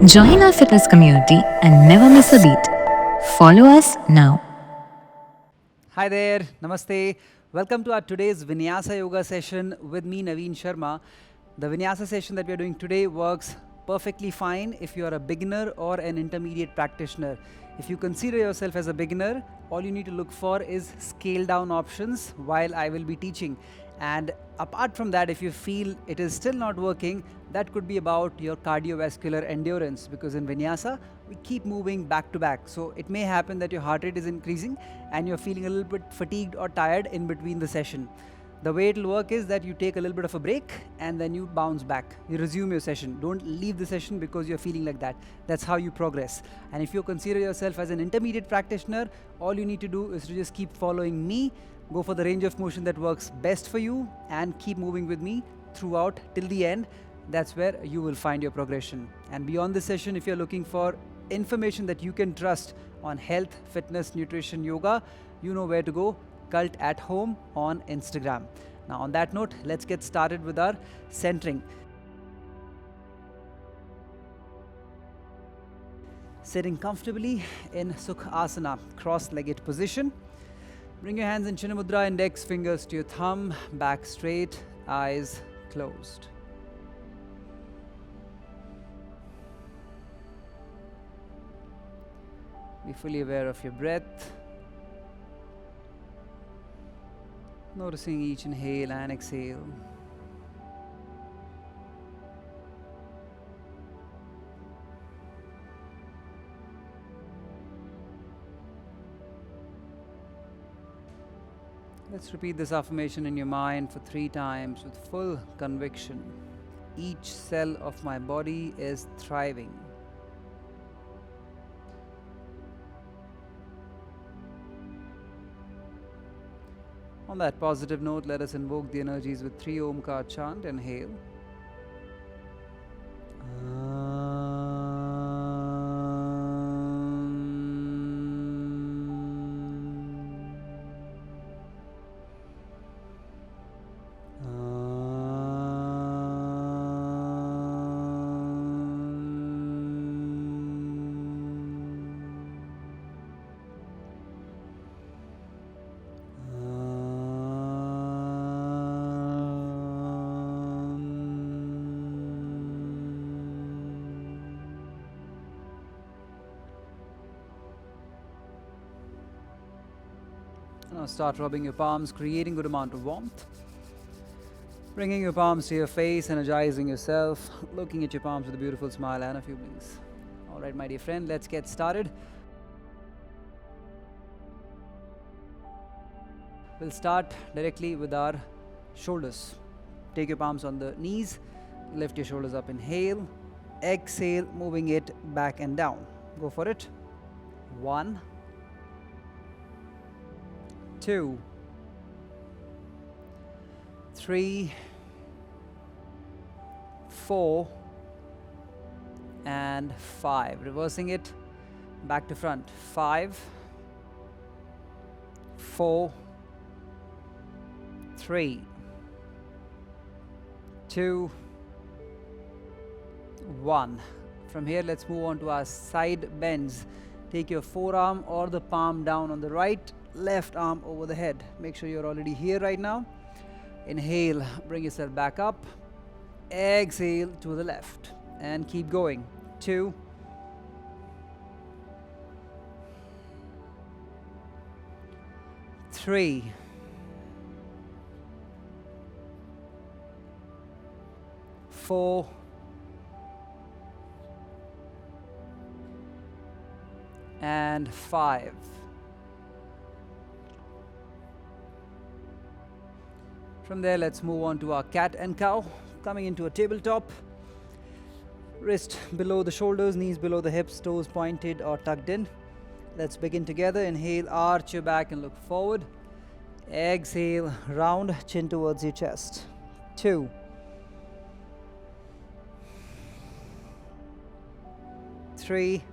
Join our fitness community and never miss a beat. Follow us now. Hi there, Namaste. Welcome to our today's Vinyasa Yoga session with me, Naveen Sharma. The Vinyasa session that we are doing today works perfectly fine if you are a beginner or an intermediate practitioner. If you consider yourself as a beginner, all you need to look for is scale down options while I will be teaching. And apart from that, if you feel it is still not working, that could be about your cardiovascular endurance, because in Vinyasa, we keep moving back to back. So it may happen that your heart rate is increasing and you're feeling a little bit fatigued or tired in between the session. The way it'll work is that you take a little bit of a break and then you bounce back. You resume your session. Don't leave the session because you're feeling like that. That's how you progress. And if you consider yourself as an intermediate practitioner, all you need to do is to just keep following me, go for the range of motion that works best for you, and keep moving with me throughout till the end. That's where you will find your progression. And beyond this session, if you're looking for information that you can trust on health, fitness, nutrition, yoga, you know where to go. Cult at Home on Instagram. Now, on that note, let's get started with our centering. Sitting comfortably in Sukhasana, cross-legged position. Bring your hands in Chinna Mudra, index fingers to your thumb, back straight, eyes closed. Be fully aware of your breath. Noticing each inhale and exhale. Let's repeat this affirmation in your mind for 3 times with full conviction. Each cell of my body is thriving. On that positive note, let us invoke the energies with 3 Omkar chant. Inhale. Now start rubbing your palms, creating good amount of warmth. Bringing your palms to your face, energizing yourself, looking at your palms with a beautiful smile and a few blinks. Alright, my dear friend, let's get started. We'll start directly with our shoulders. Take your palms on the knees, lift your shoulders up, inhale, exhale, moving it back and down. Go for it. 1, 2, 3, 4, and 5. Reversing it back to front. 5, 4, 3, 2, 1. From here, let's move on to our side bends. Take your forearm or the palm down on the right, left arm over the head. Make sure you're already here right now. Inhale, bring yourself back up. Exhale to the left and keep going. 2, 3, 4, and 5. From there, let's move on to our cat and cow, coming into a tabletop. Wrist below the shoulders, knees below the hips, toes pointed or tucked in. Let's begin together. Inhale, arch your back and look forward. Exhale, round, chin towards your chest. 2, 3,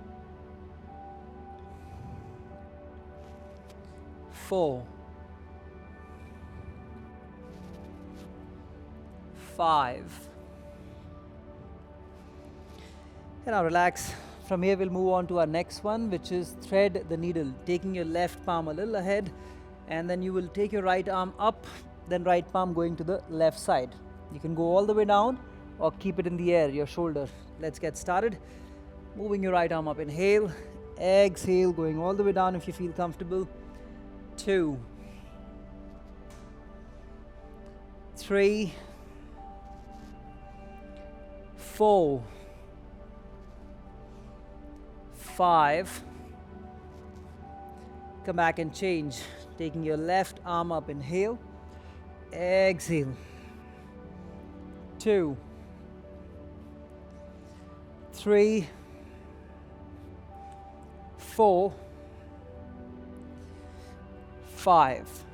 4, 5, Now relax. From here we'll move on to our next one, which is thread the needle, taking your left palm a little ahead, and then you will take your right arm up, then right palm going to the left side. You can go all the way down or keep it in the air, your shoulder. Let's get started. Moving your right arm up, inhale, exhale, going all the way down if you feel comfortable. 2, 3, 4, 5. Come back and change. Taking your left arm up, inhale, exhale. 2, 3, 4, 5.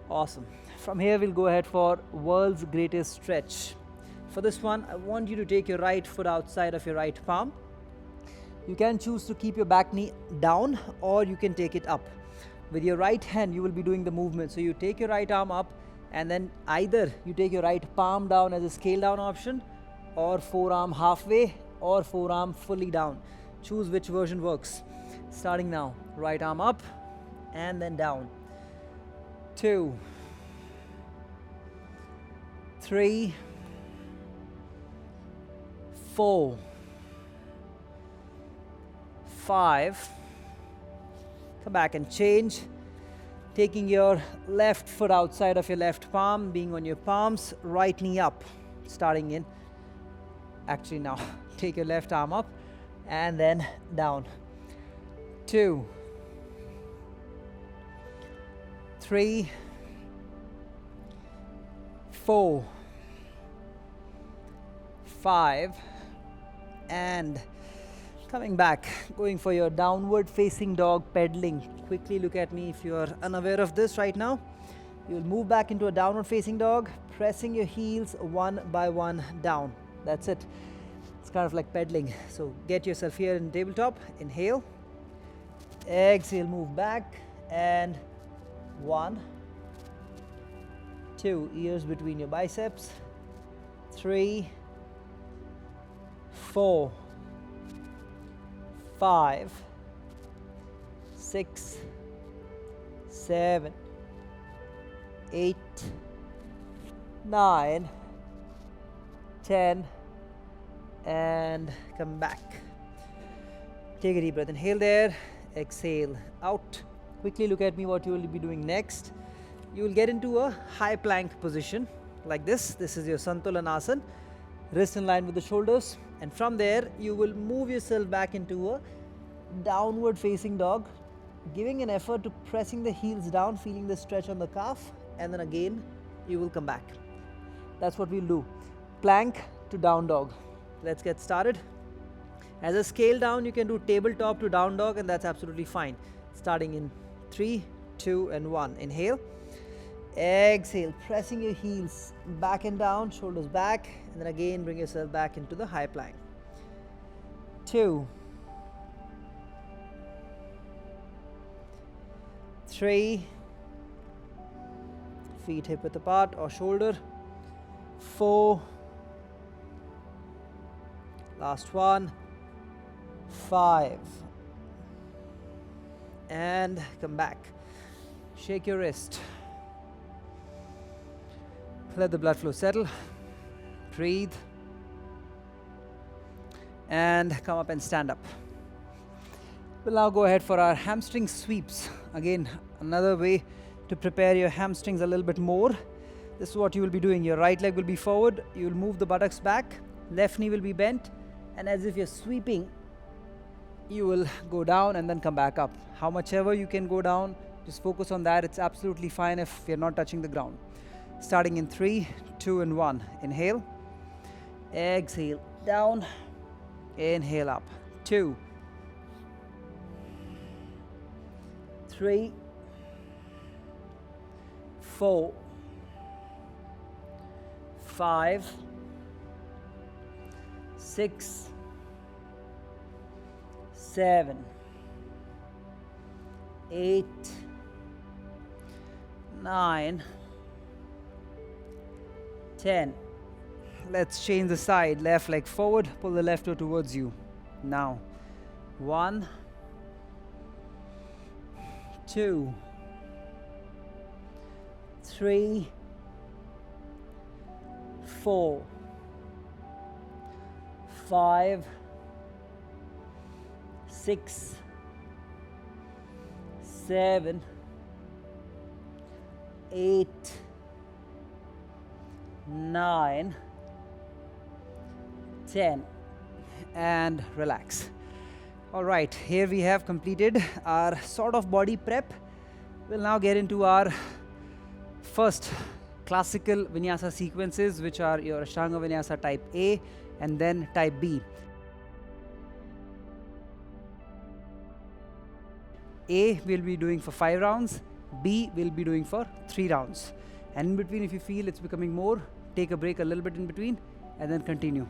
Awesome. From here we'll go ahead for world's greatest stretch. For this one, I want you to take your right foot outside of your right palm. You can choose to keep your back knee down, or you can take it up. With your right hand you will be doing the movement. So you take your right arm up, and then either you take your right palm down as a scale down option, or forearm halfway, or forearm fully down. Choose which version works. Starting now. Right arm up and then down. 2, 3, 4, 5. Come back and change. Taking your left foot outside of your left palm, being on your palms, right knee up. Starting in. Actually now, take your left arm up and then down. 2, 3, 4, 5, and coming back, going for your downward facing dog, pedaling. Quickly look at me if you are unaware of this right now. You will move back into a downward facing dog, pressing your heels one by one down. That's it. It's kind of like pedaling. So get yourself here in tabletop. Inhale, exhale, move back, and 1, 2, ears between your biceps. 3, 4, 5, 6, 7, 8, 9, 10, and come back. Take a deep breath. Inhale there, exhale out. Quickly look at me what you will be doing next. You will get into a high plank position like this. This is your Santulanasana. Wrist in line with the shoulders, and from there you will move yourself back into a downward facing dog, giving an effort to pressing the heels down, feeling the stretch on the calf, and then again you will come back. That's what we'll do. Plank to down dog. Let's get started. As a scale down, you can do tabletop to down dog, and that's absolutely fine. Starting in 3, 2, and 1. Inhale, exhale, pressing your heels back and down, shoulders back, and then again bring yourself back into the high plank. 2, 3, feet hip width apart or shoulder. 4, last one. 5, and come back. Shake your wrist. Let the blood flow settle. Breathe. And come up and stand up. We'll now go ahead for our hamstring sweeps. Again, another way to prepare your hamstrings a little bit more. This is what you will be doing. Your right leg will be forward. You will move the buttocks back. Left knee will be bent. And as if you're sweeping, you will go down and then come back up. How much ever you can go down, just focus on that. It's absolutely fine if you're not touching the ground. Starting in 3, 2, and 1. Inhale, exhale, down, inhale up. 2, 3, 4, 5, 6, 7, 8, 9, 10. Let's change the side. Left leg forward, pull the left toe towards you. Now, 1, 2, 3, 4, 5, 6, 7, 8, 9, 10, and relax. All right, here we have completed our sort of body prep. We'll now get into our first classical Vinyasa sequences, which are your Ashtanga Vinyasa type A and then type B. A will be doing for 5 rounds, B will be doing for 3 rounds. And in between, if you feel it's becoming more, take a break a little bit in between and then continue.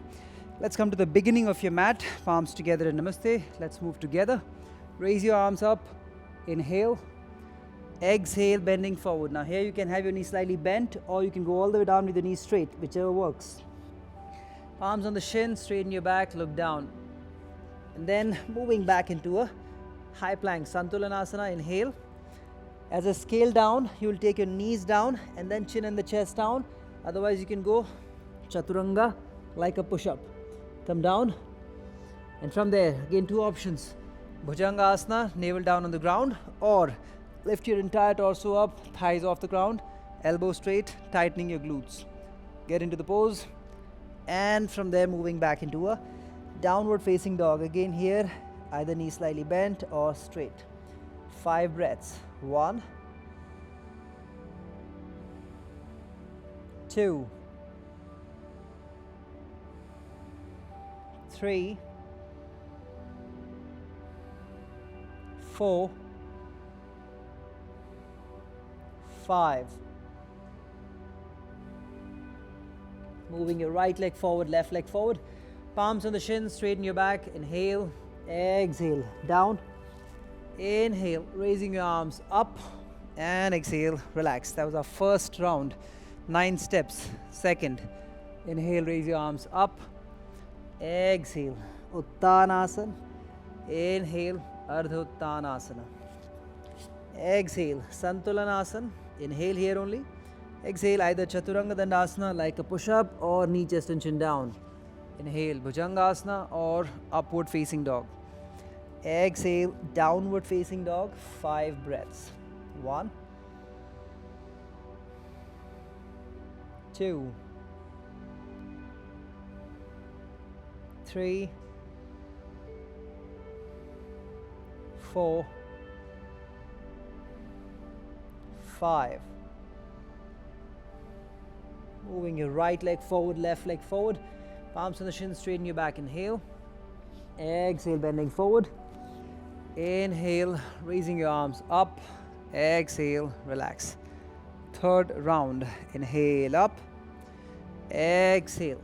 Let's come to the beginning of your mat, palms together in Namaste. Let's move together. Raise your arms up, inhale, exhale, bending forward. Now here you can have your knees slightly bent, or you can go all the way down with the knees straight, whichever works. Palms on the shins, straighten your back, look down. And then moving back into a high plank, Santulanasana, inhale. As a scale down, you will take your knees down and then chin and the chest down. Otherwise you can go Chaturanga like a push-up. Come down, and from there, again 2 options. Bhujangasana, navel down on the ground, or lift your entire torso up, thighs off the ground, elbows straight, tightening your glutes. Get into the pose, and from there moving back into a downward facing dog. Again here, either knee slightly bent or straight. 5 breaths. 1, 2, 3, 4, 5. Moving your right leg forward, left leg forward. Palms on the shins, straighten your back. Inhale, exhale, down. Inhale, raising your arms up, and exhale, relax. That was our first round, 9 steps. Second, inhale, raise your arms up. Exhale, Uttanasana. Inhale, Ardha Uttanasana. Exhale, Santulanasana. Inhale here only. Exhale, either Chaturanga Dandasana like a push-up or knee, chest and chin down. Inhale, Bhujangasana or upward facing dog. Exhale, downward facing dog. 5 breaths. 1, 2, 3, 4, 5. Moving your right leg forward, left leg forward. Palms on the shins, straighten your back. Inhale. Exhale, bending forward. Inhale, raising your arms up. Exhale, relax. Third round. Inhale up. Exhale.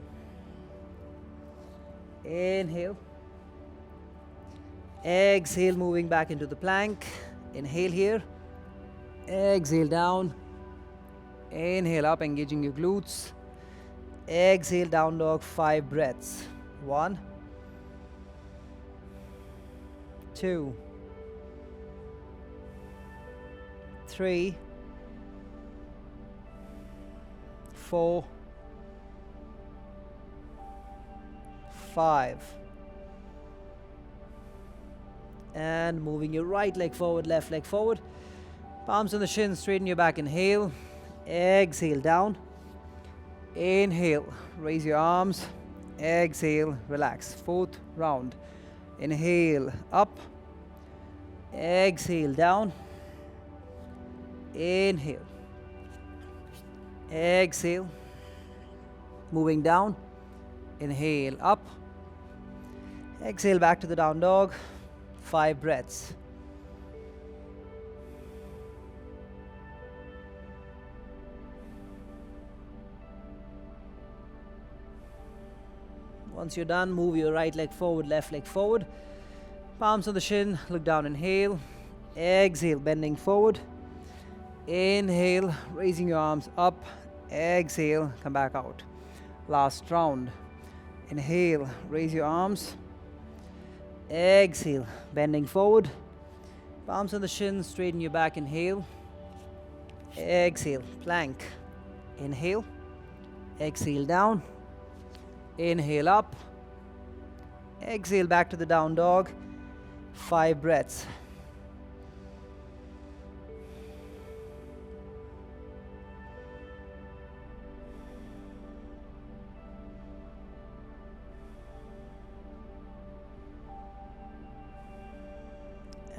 Inhale. Exhale, moving back into the plank. Inhale here. Exhale down. Inhale up, engaging your glutes. Exhale, down dog. 5 breaths. 1, 2, 3, 4, 5. And moving your right leg forward, left leg forward. Palms on the shins, straighten your back. Inhale. Exhale, down. Inhale, raise your arms. Exhale, relax. 4th round. Inhale, up. Exhale, down. Inhale. Exhale. Moving down. Inhale, up. Exhale, back to the down dog. 5 breaths. Once you're done, move your right leg forward, left leg forward. Palms on the shin, look down, inhale. Exhale, bending forward. Inhale, raising your arms up. Exhale, come back out. Last round. Inhale, raise your arms. Exhale, bending forward. Palms on the shins, straighten your back. Inhale. Exhale, plank. Inhale. Exhale down. Inhale up. Exhale back to the down dog. 5 breaths.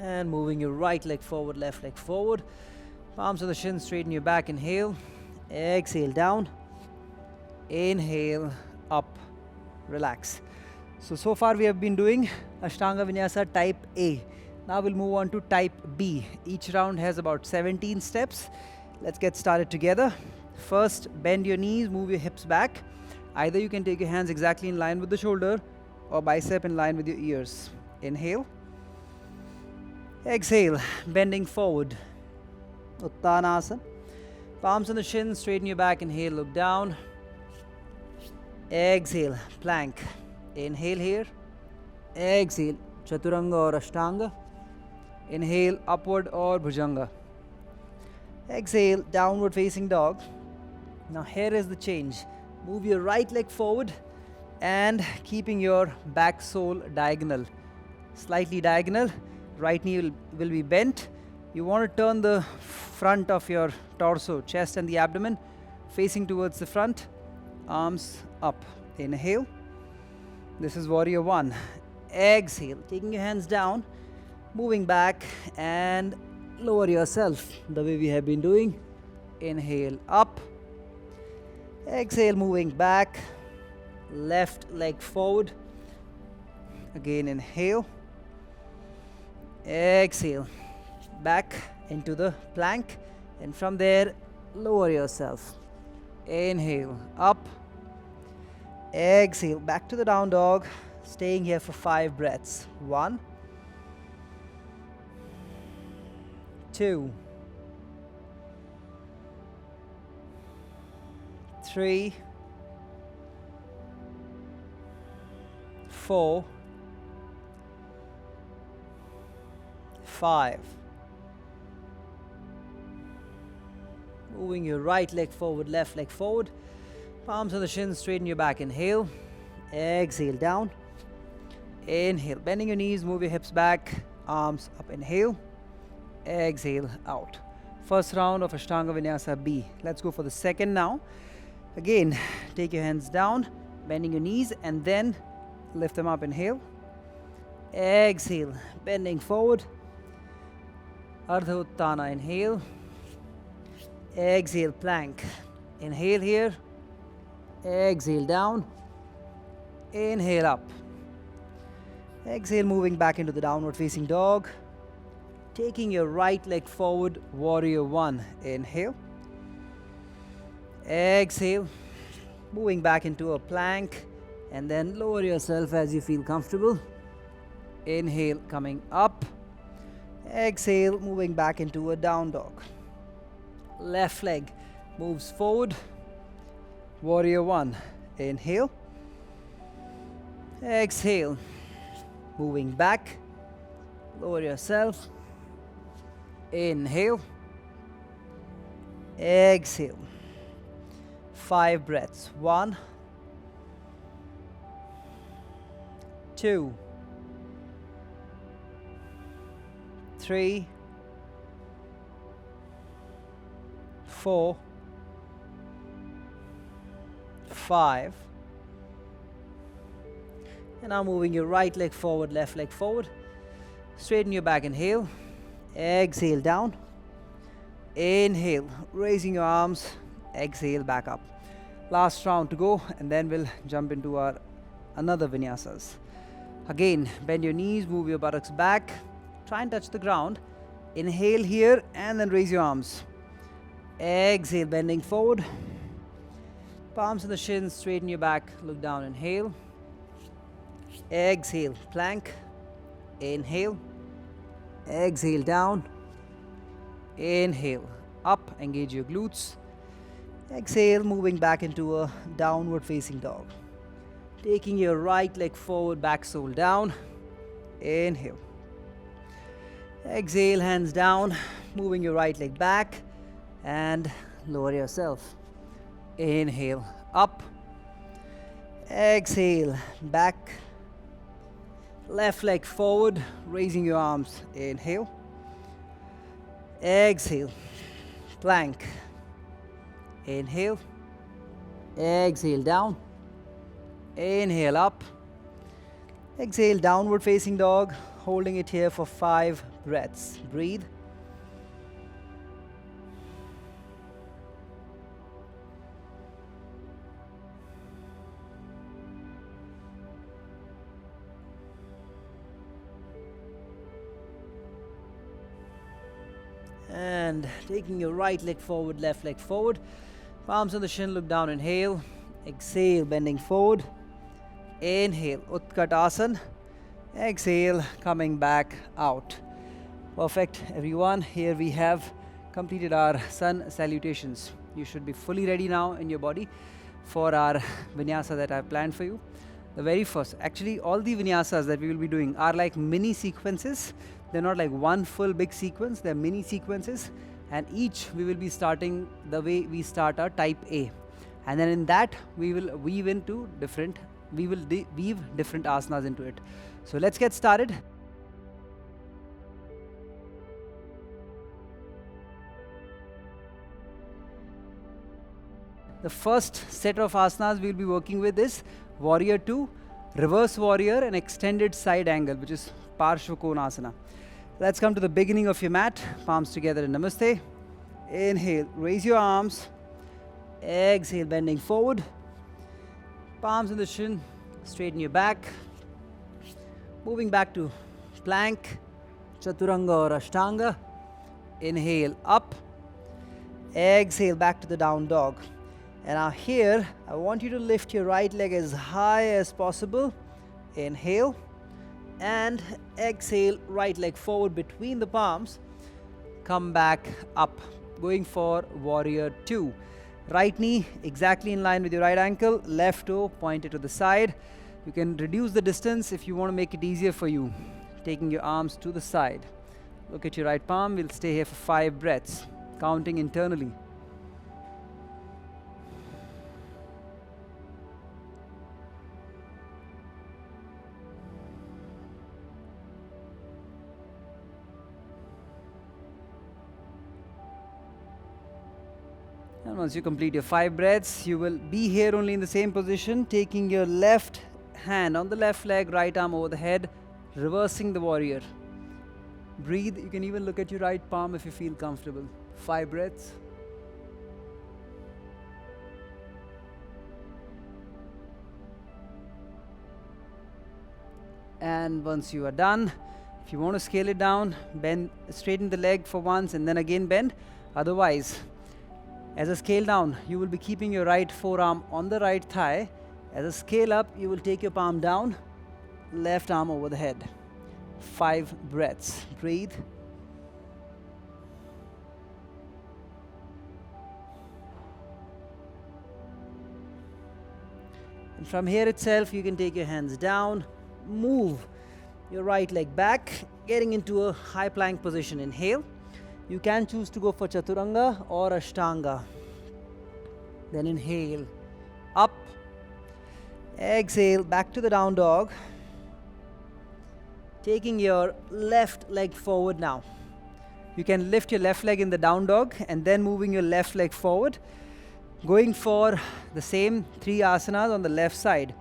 And moving your right leg forward, left leg forward. Palms on the shins, straighten your back. Inhale. Exhale down. Inhale up. Relax. So far we have been doing Ashtanga Vinyasa type A. Now we'll move on to type B. Each round has about 17 steps. Let's get started together. First, bend your knees, move your hips back. Either you can take your hands exactly in line with the shoulder or bicep in line with your ears. Inhale. Exhale, bending forward. Uttanasana. Palms on the shins, straighten your back. Inhale, look down. Exhale, plank. Inhale here. Exhale, Chaturanga or Ashtanga. Inhale, upward or Bhujanga. Exhale, downward facing dog. Now here is the change. Move your right leg forward and keeping your back sole diagonal. Slightly diagonal. Right knee will be bent. You want to turn the front of your torso, chest and the abdomen facing towards the front. Arms up. Inhale. This is warrior 1. Exhale, taking your hands down, moving back and lower yourself the way we have been doing. Inhale, up. Exhale, moving back. Left leg forward. Again, inhale. Exhale, back into the plank, and from there, lower yourself. Inhale, up. Exhale, back to the down dog, staying here for 5 breaths. 1, 2, 3, 4, 5. Moving your right leg forward, left leg forward. Palms on the shins, straighten your back. Inhale. Exhale down. Inhale. Bending your knees, move your hips back. Arms up. Inhale. Exhale out. First round of Ashtanga Vinyasa B. Let's go for the second now. Again, take your hands down, bending your knees, and then lift them up. Inhale. Exhale. Bending forward. Ardha Uttana. Inhale. Exhale, plank. Inhale here. Exhale down. Inhale up. Exhale, moving back into the downward facing dog. Taking your right leg forward, warrior 1. Inhale. Exhale. Moving back into a plank. And then lower yourself as you feel comfortable. Inhale, coming up. Exhale, moving back into a down dog. Left leg moves forward. Warrior 1. Inhale. Exhale. Moving back. Lower yourself. Inhale. Exhale. 5 breaths. 1, 2, 3, 4, 5. And now moving your right leg forward, left leg forward. Straighten your back. Inhale. Exhale down. Inhale, raising your arms. Exhale, back up. Last round to go, and then we'll jump into our another vinyasas. Again, bend your knees, move your buttocks back. Try and touch the ground. Inhale here, and then raise your arms. Exhale, bending forward. Palms on the shins, straighten your back, look down. Inhale. Exhale, plank. Inhale. Exhale down. Inhale, up, engage your glutes. Exhale, moving back into a downward facing dog. Taking your right leg forward, back sole down. Inhale. Exhale, hands down, moving your right leg back and lower yourself. Inhale, up. Exhale, back. Left leg forward, raising your arms. Inhale. Exhale, plank. Inhale. Exhale, down. Inhale, up. Exhale, downward facing dog, holding it here for 5 breaths. Breathe. And taking your right leg forward, left leg forward. Palms on the shin, look down, inhale. Exhale, bending forward. Inhale, Utkatasana. Exhale, coming back out. Perfect, everyone. Here we have completed our sun salutations. You should be fully ready now in your body for our vinyasa that I've planned for you. The very first, actually all the vinyasas that we will be doing are like mini sequences. They're not like one full big sequence, they're mini sequences, and each we will be starting the way we start our type A. And then in that we will weave different asanas into it. So let's get started. The first set of asanas we'll be working with is Warrior 2, Reverse Warrior and Extended Side Angle, which is Parshvakonasana. Let's come to the beginning of your mat, palms together in Namaste. Inhale, raise your arms. Exhale, bending forward. Palms on the shin, straighten your back. Moving back to plank, Chaturanga or Ashtanga. Inhale, up. Exhale, back to the down dog. And now here, I want you to lift your right leg as high as possible. Inhale. And exhale, right leg forward between the palms. Come back up, going for Warrior 2. Right knee exactly in line with your right ankle, left toe pointed to the side. You can reduce the distance if you want to make it easier for you. Taking your arms to the side. Look at your right palm, we'll stay here for 5 breaths, counting internally. And once you complete your 5 breaths, you will be here only in the same position, taking your left hand on the left leg, right arm over the head, reversing the warrior. Breathe. You can even look at your right palm if you feel comfortable. 5 breaths. And once you are done, if you want to scale it down, bend, straighten the leg for once and then again bend. Otherwise, as a scale down, you will be keeping your right forearm on the right thigh. As a scale up, you will take your palm down, left arm over the head. 5 breaths. Breathe. And from here itself, you can take your hands down, move your right leg back, getting into a high plank position. Inhale. You can choose to go for Chaturanga or Ashtanga. Then inhale, up. Exhale, back to the down dog. Taking your left leg forward now. You can lift your left leg in the down dog and then moving your left leg forward. Going for the same 3 asanas on the left side.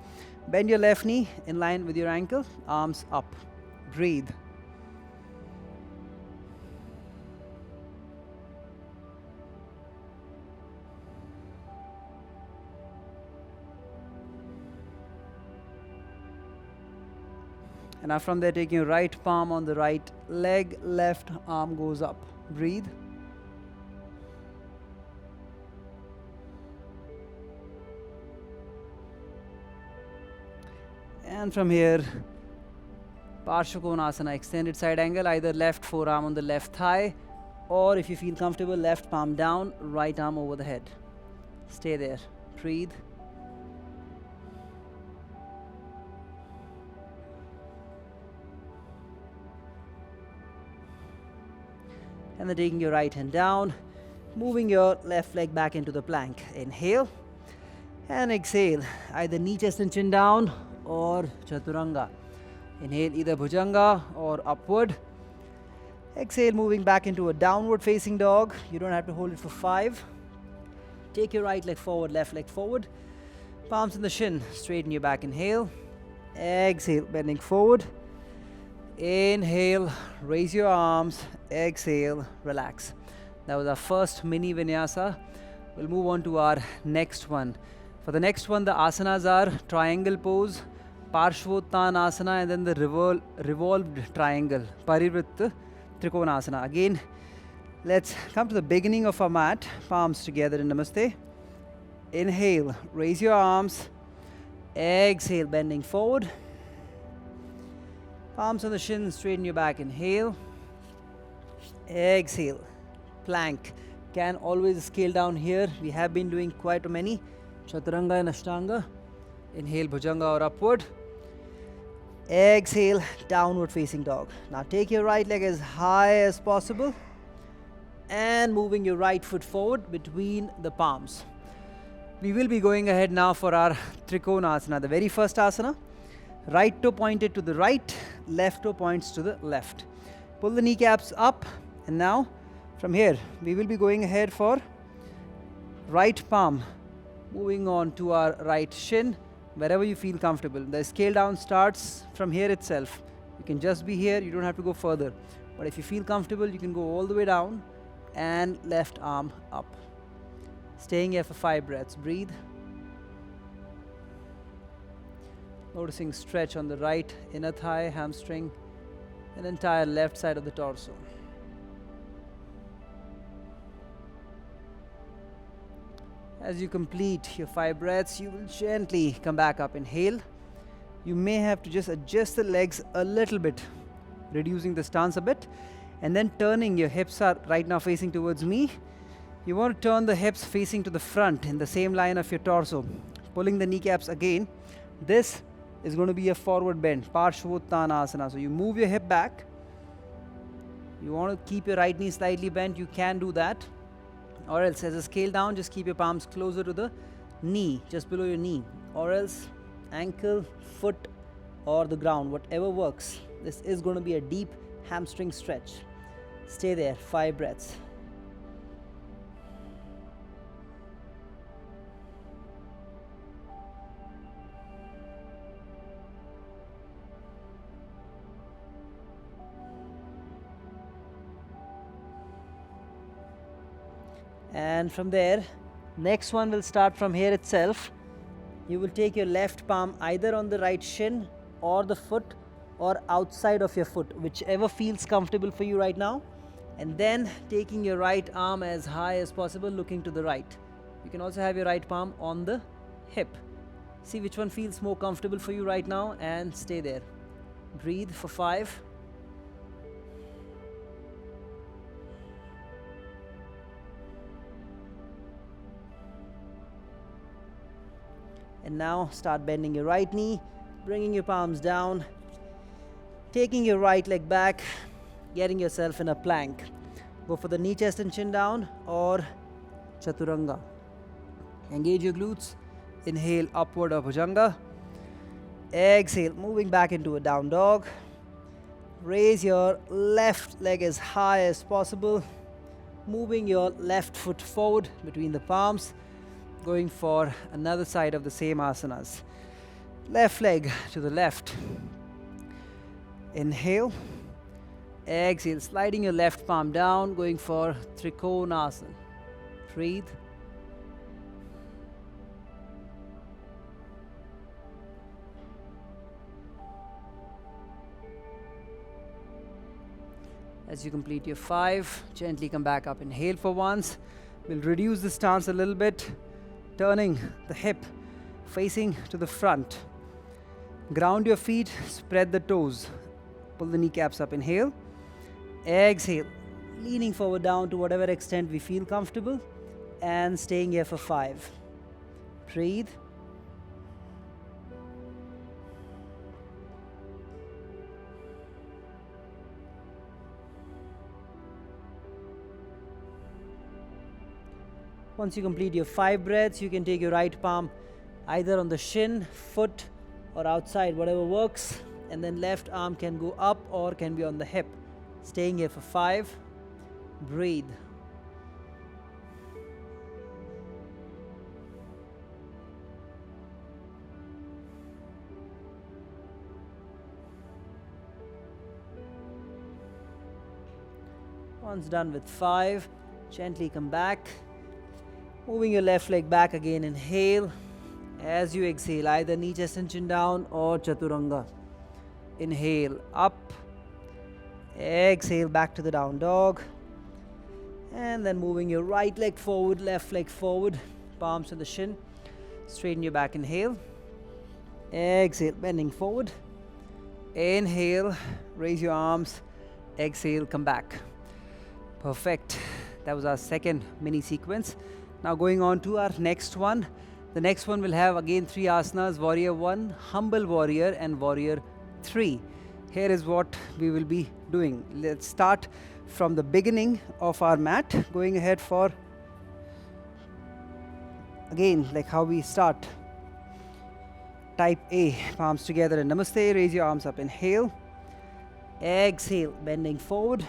Bend your left knee in line with your ankle, arms up. Breathe. And now from there, taking your right palm on the right leg, left arm goes up. Breathe. And from here, Parshvakonasana, extended side angle, either left forearm on the left thigh, or if you feel comfortable, left palm down, right arm over the head. Stay there. Breathe. And then taking your right hand down, moving your left leg back into the plank. Inhale and exhale, either knee, chest and chin down or chaturanga. Inhale either bhujanga or upward. Exhale, moving back into a downward facing dog. You don't have to hold it for 5. Take your right leg forward, left leg forward. Palms in the shin, straighten your back. Inhale. Exhale, bending forward. Inhale, raise your arms. Exhale, relax. That was our first mini vinyasa. We'll move on to our next one. For the next one, the asanas are triangle pose, parshvottanasana, and then the revolved triangle, parivritta trikonasana. Again, let's come to the beginning of our mat. Palms together in namaste. Inhale, raise your arms. Exhale, bending forward. Palms on the shins, straighten your back. Inhale. Exhale. Plank. Can always scale down here. We have been doing quite many. Chaturanga and Ashtanga. Inhale, bhujanga or upward. Exhale, downward facing dog. Now take your right leg as high as possible and moving your right foot forward between the palms. We will be going ahead now for our Trikonasana, the very first asana. Right toe pointed to the right, left toe points to the left. Pull the kneecaps up, and now from here we will be going ahead for right palm, moving on to our right shin, wherever you feel comfortable. The scale down starts from here itself. You can just be here, you don't have to go further. But if you feel comfortable, you can go all the way down and left arm up. Staying here for 5 breaths. Breathe. Noticing stretch on the right inner thigh, hamstring, and entire left side of the torso. As you complete your 5 breaths, you will gently come back up. Inhale. You may have to just adjust the legs a little bit, reducing the stance a bit, and then turning. Your hips are right now facing towards me. You want to turn the hips facing to the front in the same line of your torso, pulling the kneecaps again. This is going to be a forward bend, Parshvottanasana. So you move your hip back. You want to keep your right knee slightly bent, you can do that. Or else, as a scale down, just keep your palms closer to the knee, just below your knee. Or else, ankle, foot, or the ground, whatever works. This is going to be a deep hamstring stretch. Stay there, 5 breaths. And from there, next one will start from here itself. You will take your left palm either on the right shin or the foot or outside of your foot, whichever feels comfortable for you right now. And then taking your right arm as high as possible, looking to the right. You can also have your right palm on the hip. See which one feels more comfortable for you right now and stay there. Breathe for 5. And now start bending your right knee, bringing your palms down, taking your right leg back, getting yourself in a plank. Go for the knee, chest and chin down or chaturanga. Engage your glutes. Inhale, upward or bhujanga. Exhale, moving back into a down dog. Raise your left leg as high as possible, moving your left foot forward between the palms. Going for another side of the same asanas. Left leg to the left. Inhale. Exhale, sliding your left palm down, going for Trikonasana. Breathe. As you complete your 5, gently come back up. Inhale for once. We'll reduce the stance a little bit, turning the hip facing to the front. Ground your feet, spread the toes. Pull the kneecaps up. Inhale. Exhale, leaning forward down to whatever extent we feel comfortable and staying here for 5. Breathe. Once you complete your 5 breaths, you can take your right palm either on the shin, foot, or outside, whatever works. And then left arm can go up or can be on the hip. Staying here for 5. Breathe. Once done with 5, gently come back. Moving your left leg back again, inhale. As you exhale, either knee, chest and chin down or chaturanga. Inhale, up. Exhale, back to the down dog. And then moving your right leg forward, left leg forward, palms to the shin. Straighten your back, inhale. Exhale, bending forward. Inhale, raise your arms. Exhale, come back. Perfect. That was our second mini sequence. Now going on to our next one. The next one will have again 3 asanas, Warrior 1, Humble Warrior and Warrior 3. Here is what we will be doing. Let's start from the beginning of our mat, going ahead for, again, like how we start. Type A, palms together and namaste. Raise your arms up, inhale. Exhale, bending forward.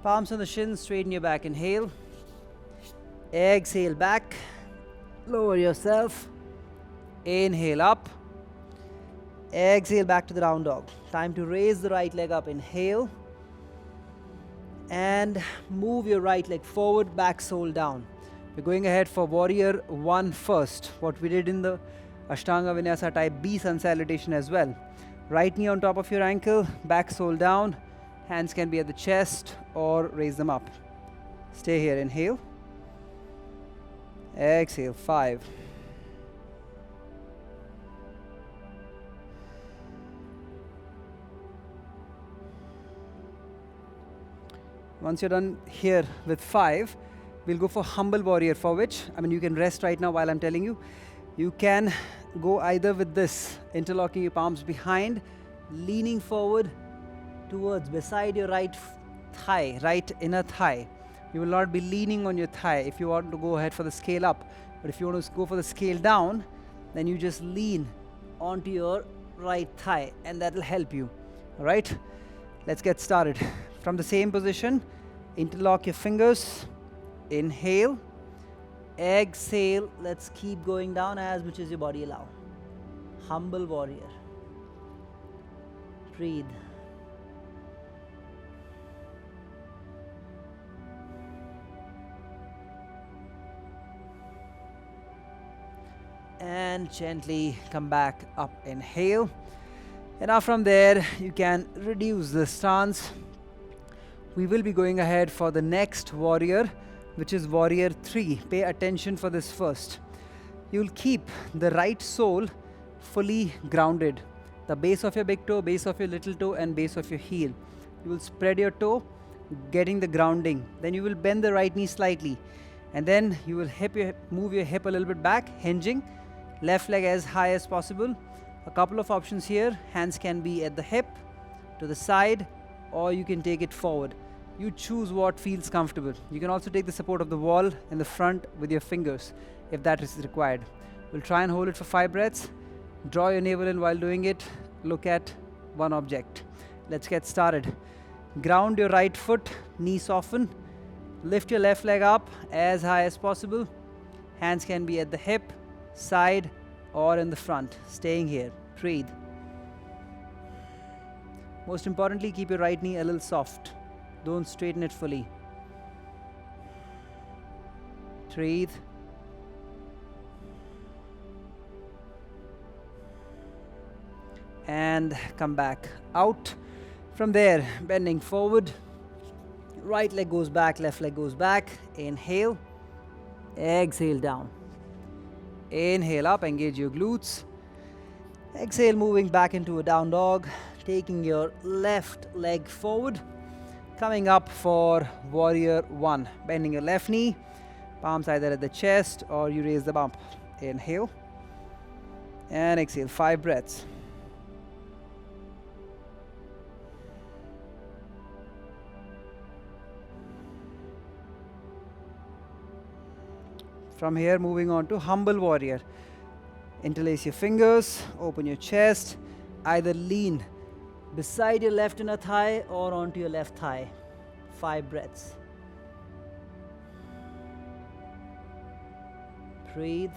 Palms on the shins, straighten your back, inhale. Exhale, back. Lower yourself. Inhale, up. Exhale, back to the down dog. Time to raise the right leg up, inhale. And move your right leg forward, back sole down. We're going ahead for Warrior 1 first. What we did in the Ashtanga Vinyasa type B sun salutation as well. Right knee on top of your ankle, back sole down. Hands can be at the chest or raise them up. Stay here, inhale. Exhale, 5. Once you're done here with 5, we'll go for Humble Warrior, for which, you can rest right now while I'm telling you. You can go either with this, interlocking your palms behind, leaning forward towards beside your right thigh, right inner thigh. You will not be leaning on your thigh if you want to go ahead for the scale up. But if you want to go for the scale down, then you just lean onto your right thigh and that will help you. Alright, let's get started. From the same position, interlock your fingers. Inhale. Exhale. Let's keep going down as much as your body allow. Humble Warrior. Breathe. And gently come back up, inhale. And now from there, you can reduce the stance. We will be going ahead for the next warrior, which is Warrior 3. Pay attention for this first. You will keep the right sole fully grounded. The base of your big toe, base of your little toe, and base of your heel. You will spread your toe, getting the grounding. Then you will bend the right knee slightly. And then you will move your hip a little bit back, hinging. Left leg as high as possible. A couple of options here. Hands can be at the hip, to the side, or you can take it forward. You choose what feels comfortable. You can also take the support of the wall in the front with your fingers if that is required. We'll try and hold it for 5 breaths. Draw your navel in while doing it. Look at one object. Let's get started. Ground your right foot, knee soften. Lift your left leg up as high as possible. Hands can be at the hip, side, or in the front. Staying here. Breathe. Most importantly, keep your right knee a little soft. Don't straighten it fully. Breathe. And come back out. From there, bending forward. Right leg goes back, left leg goes back. Inhale. Exhale down. Inhale up, engage your glutes. Exhale, moving back into a down dog. Taking your left leg forward. Coming up for Warrior 1. Bending your left knee. Palms either at the chest or you raise them up. Inhale and exhale. 5 breaths. From here, moving on to humble warrior. Interlace your fingers, open your chest, either lean beside your left inner thigh or onto your left thigh. 5 breaths. Breathe.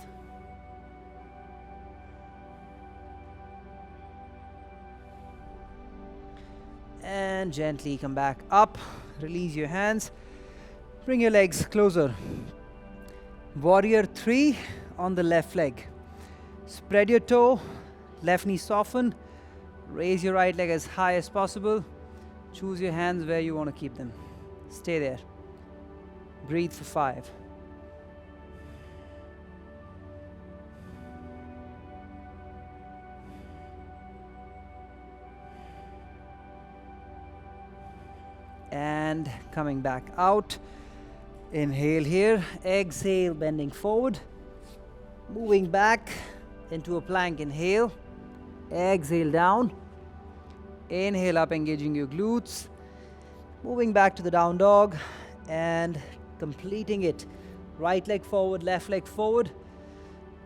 And gently come back up. Release your hands. Bring your legs closer. Warrior 3 on the left leg. Spread your toe, left knee soften. Raise your right leg as high as possible. Choose your hands where you want to keep them. Stay there. Breathe for 5. And coming back out. Inhale here, exhale, bending forward. Moving back into a plank. Inhale, exhale down. Inhale up, engaging your glutes. Moving back to the down dog and completing it. Right leg forward, left leg forward.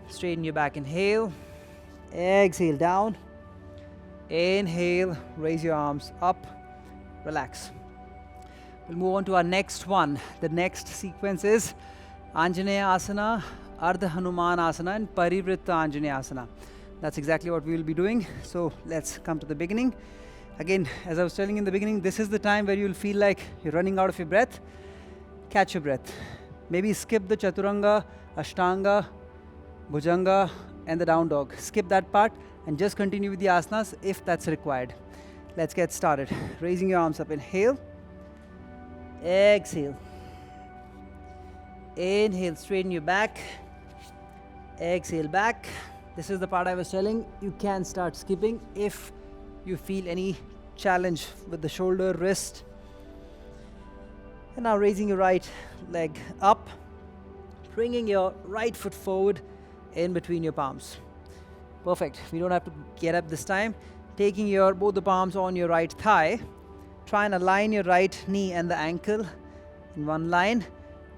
Straighten your back. Inhale, exhale down. Inhale, raise your arms up, relax. We'll move on to our next one. The next sequence is Anjaneasana, Ardha Hanumanasana and Parivritta Anjaneasana. That's exactly what we will be doing. So let's come to the beginning. Again, as I was telling in the beginning, this is the time where you'll feel like you're running out of your breath. Catch your breath. Maybe skip the Chaturanga, Ashtanga, Bhujanga and the down dog. Skip that part and just continue with the asanas if that's required. Let's get started. Raising your arms up. Inhale. Exhale. Inhale, straighten your back. Exhale back. This is the part I was telling. You can start skipping if you feel any challenge with the shoulder, wrist. And now raising your right leg up, bringing your right foot forward in between your palms. Perfect. We don't have to get up this time. Taking both the palms on your right thigh. Try and align your right knee and the ankle in one line.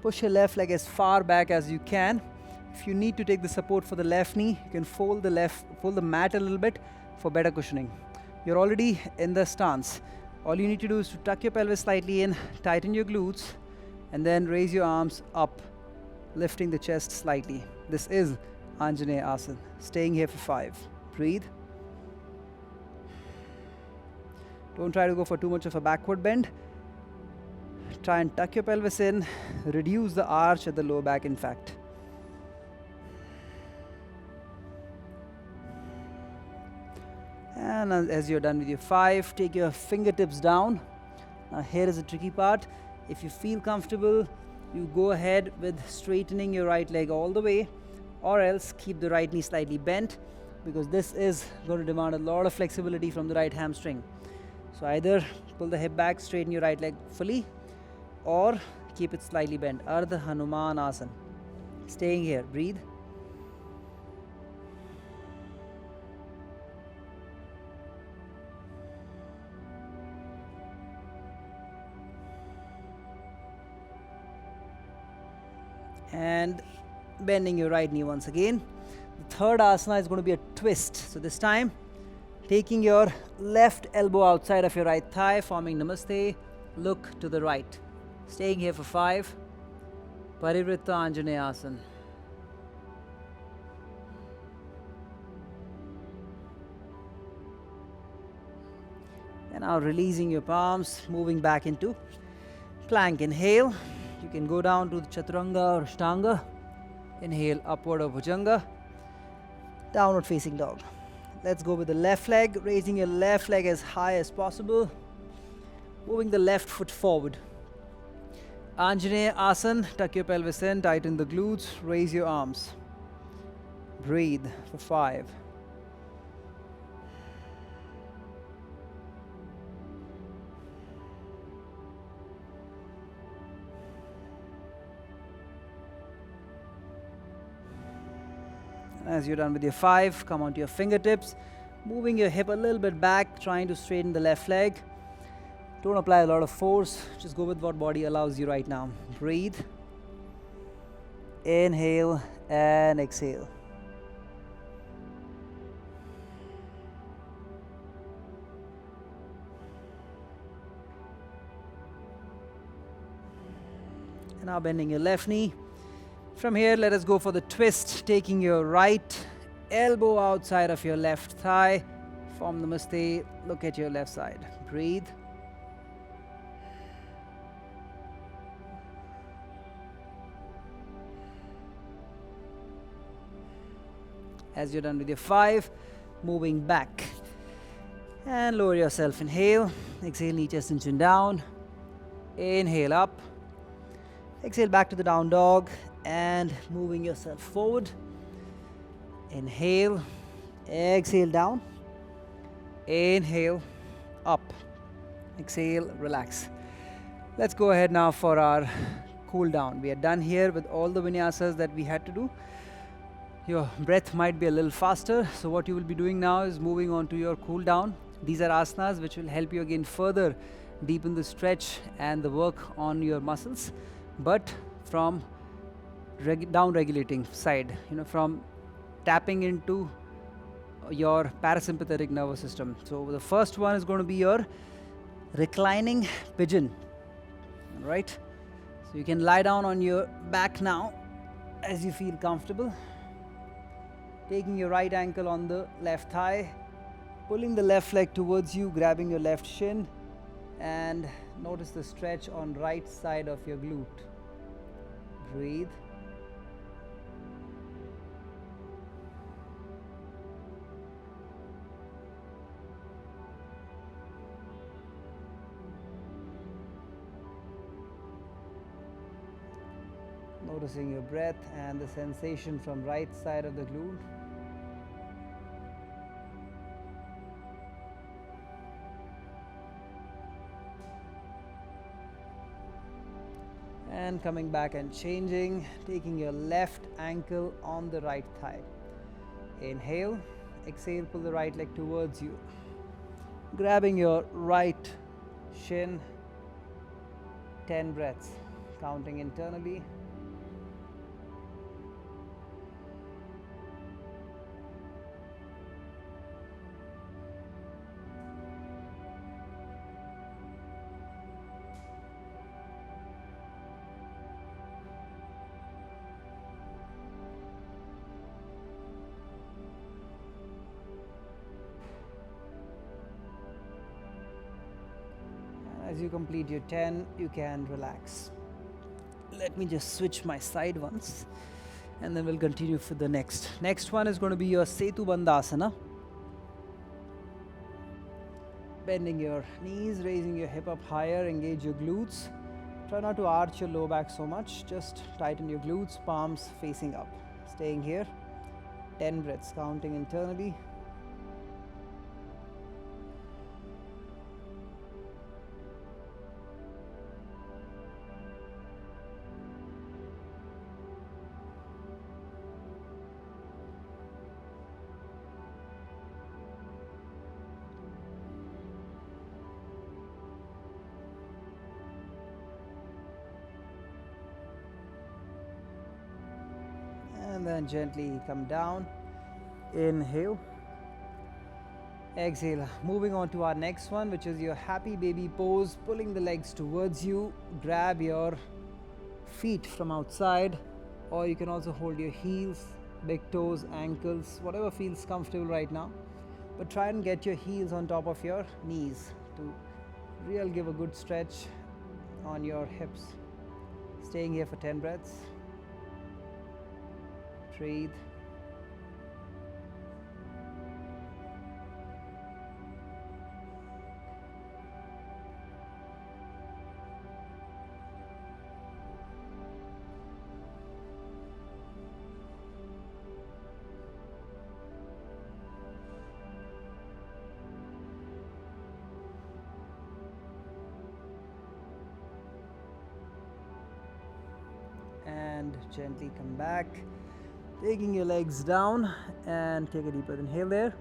Push your left leg as far back as you can. If you need to take the support for the left knee, you can fold the mat a little bit for better cushioning. You're already in the stance. All you need to do is to tuck your pelvis slightly in, tighten your glutes, and then raise your arms up, lifting the chest slightly. This is Anjaneasana. Staying here for 5. Breathe. Don't try to go for too much of a backward bend. Try and tuck your pelvis in, reduce the arch at the lower back, in fact. And as you're done with your 5, take your fingertips down. Now here is the tricky part. If you feel comfortable, you go ahead with straightening your right leg all the way, or else keep the right knee slightly bent, because this is going to demand a lot of flexibility from the right hamstring. So either pull the hip back, straighten your right leg fully, or keep it slightly bent. Ardha Hanumanasana. Staying here. Breathe. And bending your right knee once again. The third asana is going to be a twist. So this time, taking your left elbow outside of your right thigh, forming Namaste, look to the right. Staying here for 5. Parivritta Anjaneasana. And now releasing your palms, moving back into plank. Inhale. You can go down to the Chaturanga or Ashtanga. Inhale, upward or Bhujanga. Downward facing dog. Let's go with the left leg, raising your left leg as high as possible. Moving the left foot forward. Anjaneasana, tuck your pelvis in, tighten the glutes, raise your arms. Breathe for 5. As you're done with your 5, come onto your fingertips, moving your hip a little bit back, trying to straighten the left leg. Don't apply a lot of force, just go with what body allows you right now. Breathe. Inhale and exhale. And now bending your left knee. From here, let us go for the twist, taking your right elbow outside of your left thigh. Form Namaste, look at your left side. Breathe. As you're done with your 5, moving back. And lower yourself, inhale. Exhale, knee, chest and chin down. Inhale up. Exhale back to the down dog and moving yourself forward. Inhale, exhale down. Inhale, up. Exhale, relax. Let's go ahead now for our cool down. We are done here with all the vinyasas that we had to do. Your breath might be a little faster, so what you will be doing now is moving on to your cool down. These are asanas which will help you again further deepen the stretch and the work on your muscles, but from down regulating side, from tapping into your parasympathetic nervous system. So the first one is going to be your reclining pigeon. All right, so you can lie down on your back now as you feel comfortable, taking your right ankle on the left thigh, pulling the left leg towards you, grabbing your left shin, and notice the stretch on right side of your glute. Breathe. Noticing your breath and the sensation from right side of the glute. And coming back and changing, taking your left ankle on the right thigh. Inhale, exhale, pull the right leg towards you. Grabbing your right shin, 10 breaths, counting internally. As you complete your 10, you can relax. Let me just switch my side once and then we'll continue for the next. Next one is going to be your Setu Bandhasana. Bending your knees, raising your hip up higher, engage your glutes. Try not to arch your low back so much, just tighten your glutes, palms facing up. Staying here, 10 breaths, counting internally. And then gently come down. Inhale. Exhale. Moving on to our next one, which is your happy baby pose. Pulling the legs towards you. Grab your feet from outside, or you can also hold your heels, big toes, ankles, whatever feels comfortable right now. But try and get your heels on top of your knees to really give a good stretch on your hips. Staying here for 10 breaths. Breathe. And gently come back. Taking your legs down and take a deep breath. Inhale there.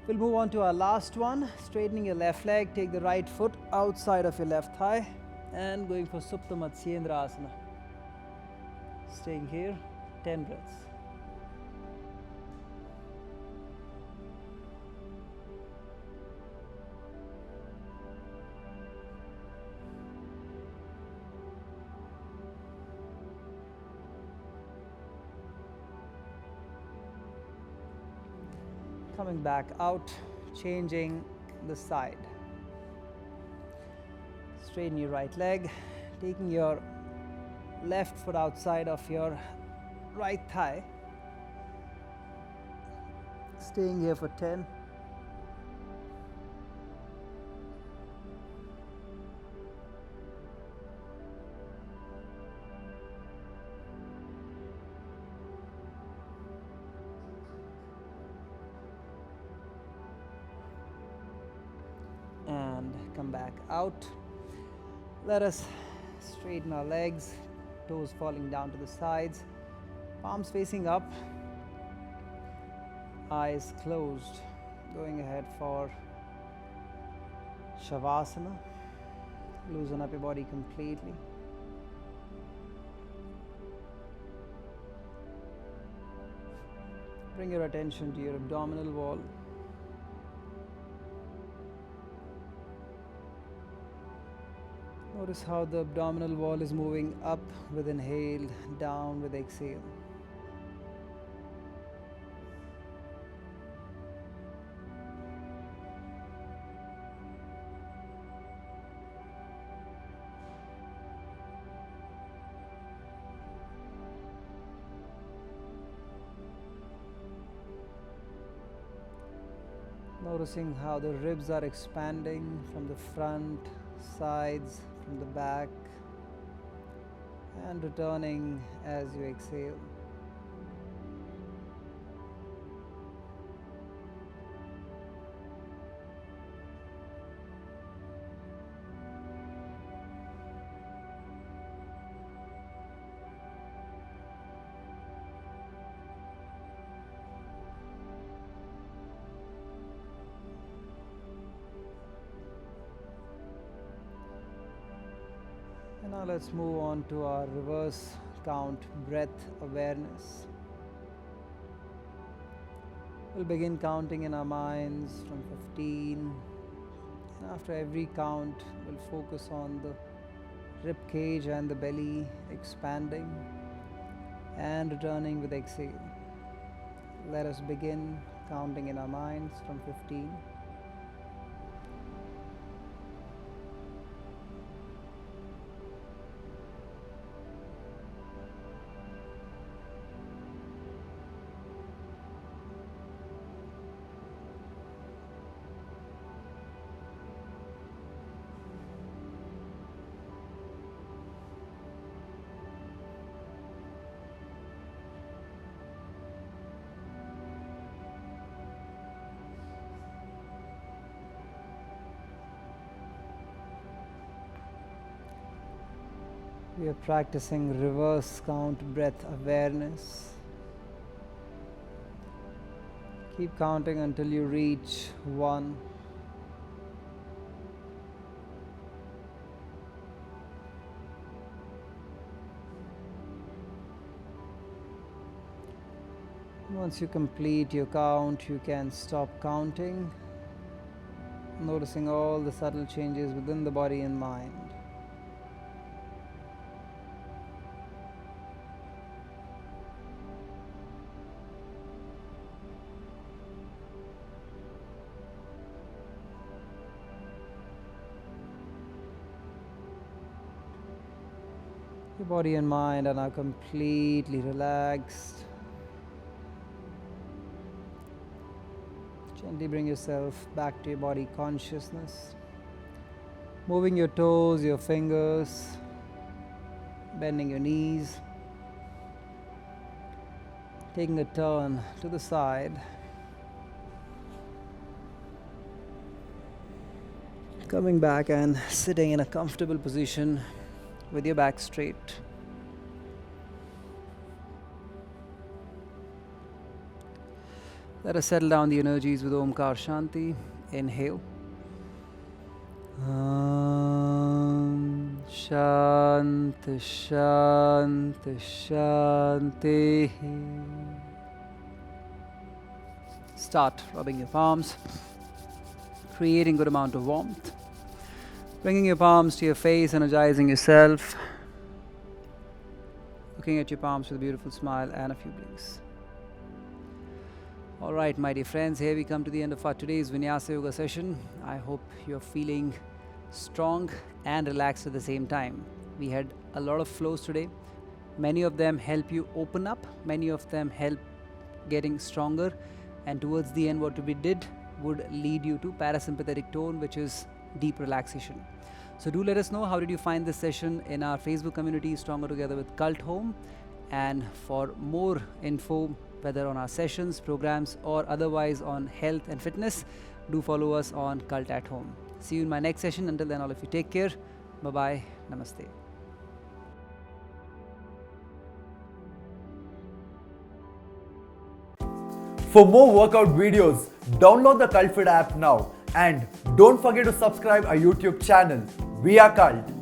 We'll move on to our last one. Straightening your left leg, take the right foot outside of your left thigh and going for Supta Matsyendra Asana. Staying here, 10 breaths. Coming back out, changing the side. Straighten your right leg, taking your left foot outside of your right thigh. Staying here for 10. And come back out. Let us straighten our legs, toes falling down to the sides, palms facing up, eyes closed. Going ahead for shavasana. Loosen up your body completely. Bring your attention to your abdominal wall. Notice how the abdominal wall is moving up with inhale, down with exhale. Noticing how the ribs are expanding from the front, sides, from the back, and returning as you exhale. And now let's move on to our reverse count breath awareness. We'll begin counting in our minds from 15. And after every count, we'll focus on the rib cage and the belly expanding and returning with exhale. Let us begin counting in our minds from 15. We are practicing reverse count breath awareness. Keep counting until you reach 1. Once you complete your count, you can stop counting, noticing all the subtle changes within the body and mind. Your body and mind are now completely relaxed. Gently bring yourself back to your body consciousness. Moving your toes, your fingers, bending your knees. Taking a turn to the side. Coming back and sitting in a comfortable position with your back straight. Let us settle down the energies with Omkar Shanti. Inhale. Shanti, Shanti, Shanti. Start rubbing your palms, creating good amount of warmth. Bringing your palms to your face, energizing yourself. Looking at your palms with a beautiful smile and a few blinks. Alright, my dear friends, here we come to the end of our today's Vinyasa Yoga session. I hope you're feeling strong and relaxed at the same time. We had a lot of flows today. Many of them help you open up, many of them help getting stronger, and towards the end what we did would lead you to parasympathetic tone, which is deep relaxation. So do let us know how did you find this session in our Facebook community Stronger Together with Cult Home. And for more info, whether on our sessions, programs or otherwise on health and fitness, do follow us on Cult at Home. See you in my next session. Until then, all of you take care. Bye bye. Namaste. For more workout videos, download the cultfit app now and don't forget to subscribe our YouTube channel. We are Cult.